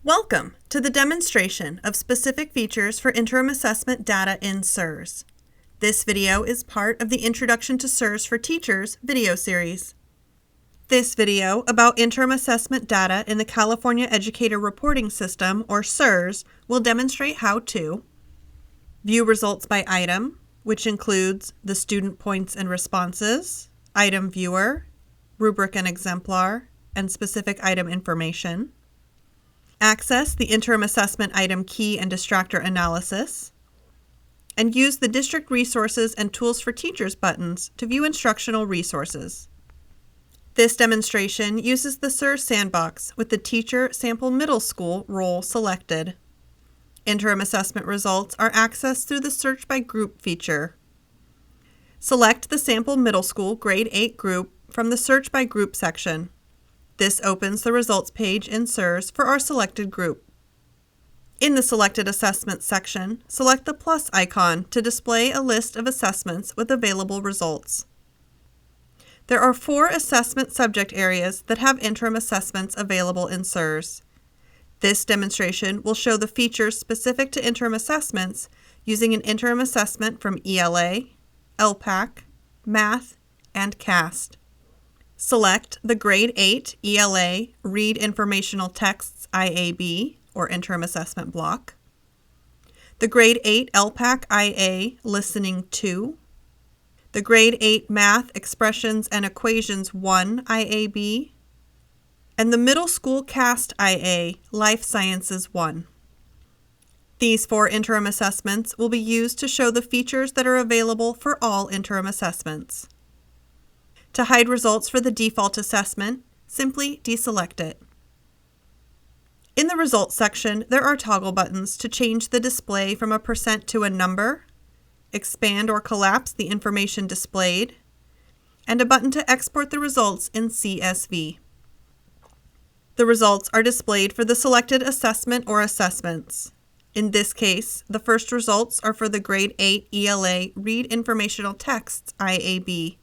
Welcome to the demonstration of specific features for interim assessment data in CERS. This video is part of the Introduction to CERS for Teachers video series. This video about interim assessment data in the California Educator Reporting System, or CERS, will demonstrate how to view results by item, which includes the student points and responses, item viewer, rubric and exemplar, and specific item information. Access the interim assessment item key and distractor analysis, and use the District Resources and Tools for Teachers buttons to view instructional resources. This demonstration uses the CERS Sandbox with the Teacher Sample Middle School role selected. Interim assessment results are accessed through the Search by Group feature. Select the Sample Middle School Grade 8 group from the Search by Group section. This opens the results page in CERS for our selected group. In the Selected Assessments section, select the plus icon to display a list of assessments with available results. There are 4 assessment subject areas that have interim assessments available in CERS. This demonstration will show the features specific to interim assessments using an interim assessment from ELA, ELPAC, Math, and CAASPP. Select the Grade 8 ELA Read Informational Texts IAB, or Interim Assessment block, the Grade 8 ELPAC IA Listening 2, the Grade 8 Math Expressions and Equations 1 IAB, and the Middle School CAASPP IA Life Sciences 1. These 4 interim assessments will be used to show the features that are available for all interim assessments. To hide results for the default assessment, simply deselect it. In the Results section, there are toggle buttons to change the display from a percent to a number, expand or collapse the information displayed, and a button to export the results in CSV. The results are displayed for the selected assessment or assessments. In this case, the first results are for the Grade 8 ELA Read Informational Texts IAB.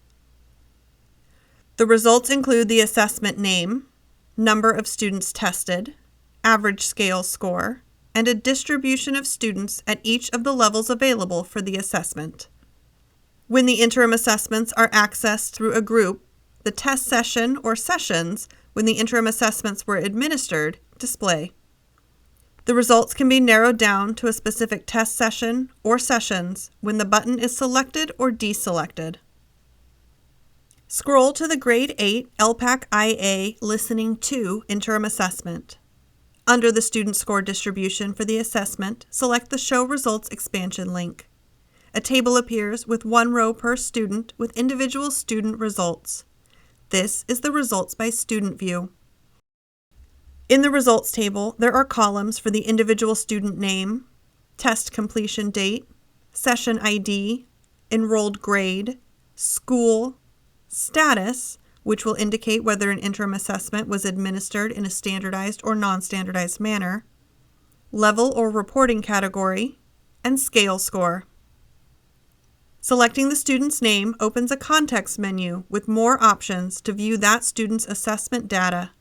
The results include the assessment name, number of students tested, average scale score, and a distribution of students at each of the levels available for the assessment. When the interim assessments are accessed through a group, the test session or sessions when the interim assessments were administered display. The results can be narrowed down to a specific test session or sessions when the button is selected or deselected. Scroll to the Grade 8 ELPAC IA Listening 2 Interim Assessment. Under the student score distribution for the assessment, select the Show Results expansion link. A table appears with 1 row per student with individual student results. This is the Results by Student view. In the Results table, there are columns for the individual student name, test completion date, session ID, enrolled grade, school, status, which will indicate whether an interim assessment was administered in a standardized or non-standardized manner, level or reporting category, and scale score. Selecting the student's name opens a context menu with more options to view that student's assessment data.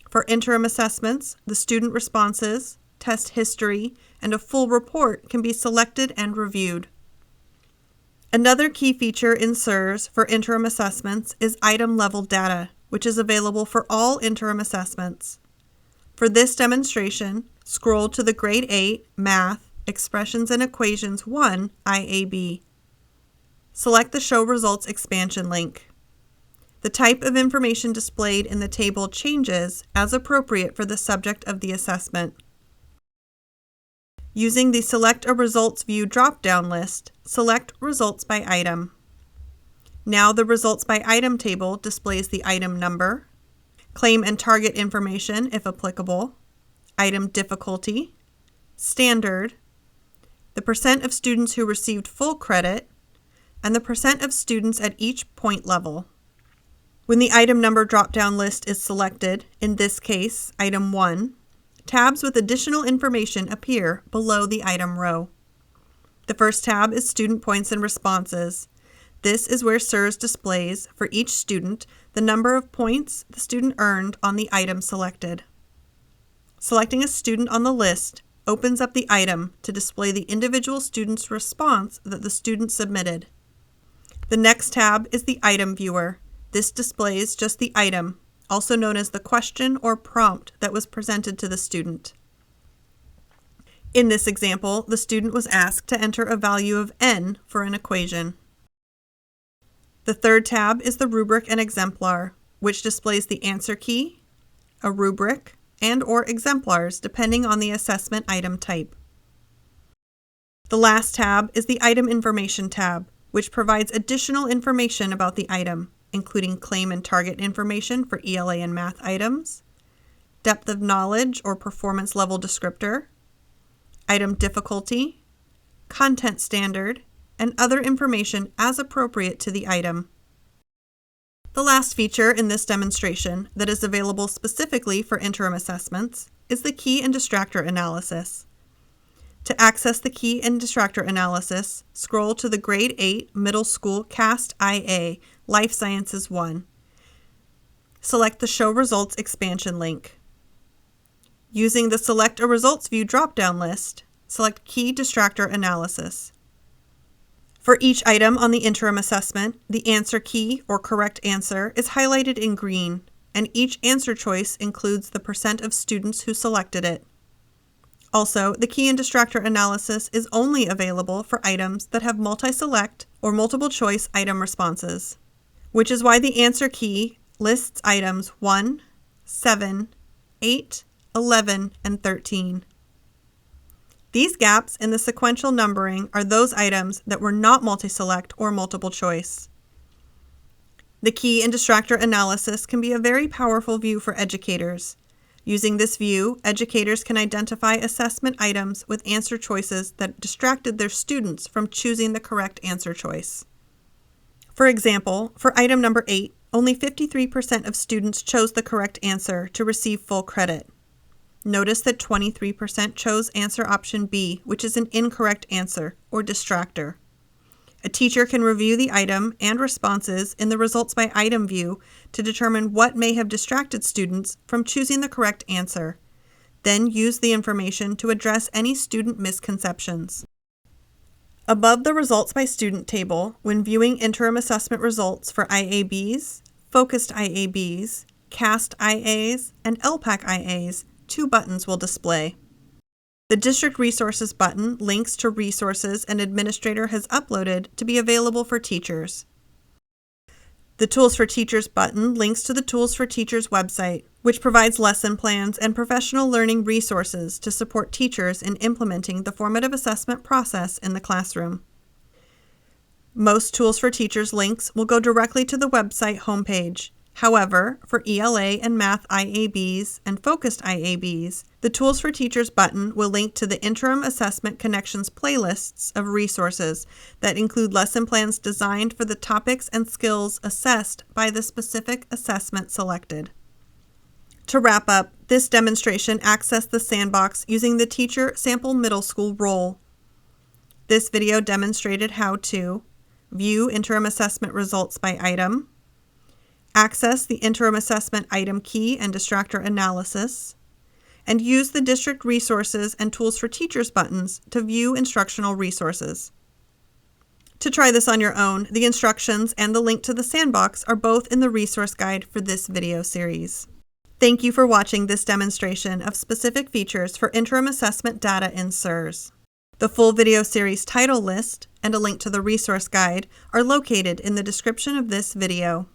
For interim assessments, the student responses, test history, and a full report can be selected and reviewed. Another key feature in CERS for interim assessments is item-level data, which is available for all interim assessments. For this demonstration, scroll to the Grade 8 Math Expressions and Equations 1 IAB. Select the Show Results expansion link. The type of information displayed in the table changes as appropriate for the subject of the assessment. Using the Select a Results View drop-down list, select Results by Item. Now the Results by Item table displays the item number, claim and target information if applicable, item difficulty, standard, the percent of students who received full credit, and the percent of students at each point level. When the item number drop-down list is selected, in this case, item 1, tabs with additional information appear below the item row. The first tab is Student Points and Responses. This is where CERS displays, for each student, the number of points the student earned on the item selected. Selecting a student on the list opens up the item to display the individual student's response that the student submitted. The next tab is the Item Viewer. This displays just the item, also known as the question or prompt that was presented to the student. In this example, the student was asked to enter a value of n for an equation. The third tab is the Rubric and Exemplar, which displays the answer key, a rubric, and/or exemplars depending on the assessment item type. The last tab is the Item Information tab, which provides additional information about the item, including claim and target information for ELA and math items, depth of knowledge or performance level descriptor, item difficulty, content standard, and other information as appropriate to the item. The last feature in this demonstration that is available specifically for interim assessments is the key and distractor analysis. To access the key and distractor analysis, scroll to the Grade 8 Middle School CAASPP IA Life Sciences 1. Select the Show Results expansion link. Using the Select a Results View drop-down list, select Key Distractor Analysis. For each item on the interim assessment, the answer key or correct answer is highlighted in green, and each answer choice includes the % of students who selected it. Also, the key and distractor analysis is only available for items that have multi-select or multiple choice item responses, which is why the answer key lists items 1, 7, 8, 11, and 13. These gaps in the sequential numbering are those items that were not multi-select or multiple choice. The key and distractor analysis can be a very powerful view for educators. Using this view, educators can identify assessment items with answer choices that distracted their students from choosing the correct answer choice. For example, for item number 8, only 53% of students chose the correct answer to receive full credit. Notice that 23% chose answer option B, which is an incorrect answer, or distractor. A teacher can review the item and responses in the Results by Item view to determine what may have distracted students from choosing the correct answer, then use the information to address any student misconceptions. Above the Results by Student table, when viewing interim assessment results for IABs, Focused IABs, CAST IAs, and ELPAC IAs, 2 buttons will display. The District Resources button links to resources an administrator has uploaded to be available for teachers. The Tools for Teachers button links to the Tools for Teachers website, which provides lesson plans and professional learning resources to support teachers in implementing the formative assessment process in the classroom. Most Tools for Teachers links will go directly to the website homepage. However, for ELA and Math IABs and Focused IABs, the Tools for Teachers button will link to the Interim Assessment Connections playlists of resources that include lesson plans designed for the topics and skills assessed by the specific assessment selected. To wrap up, this demonstration accessed the Sandbox using the Teacher Sample Middle School role. This video demonstrated how to view interim assessment results by item, access the interim assessment item key and distractor analysis, and use the District Resources and Tools for Teachers buttons to view instructional resources. To try this on your own, the instructions and the link to the Sandbox are both in the resource guide for this video series. Thank you for watching this demonstration of specific features for interim assessment data in CERS. The full video series title list and a link to the resource guide are located in the description of this video.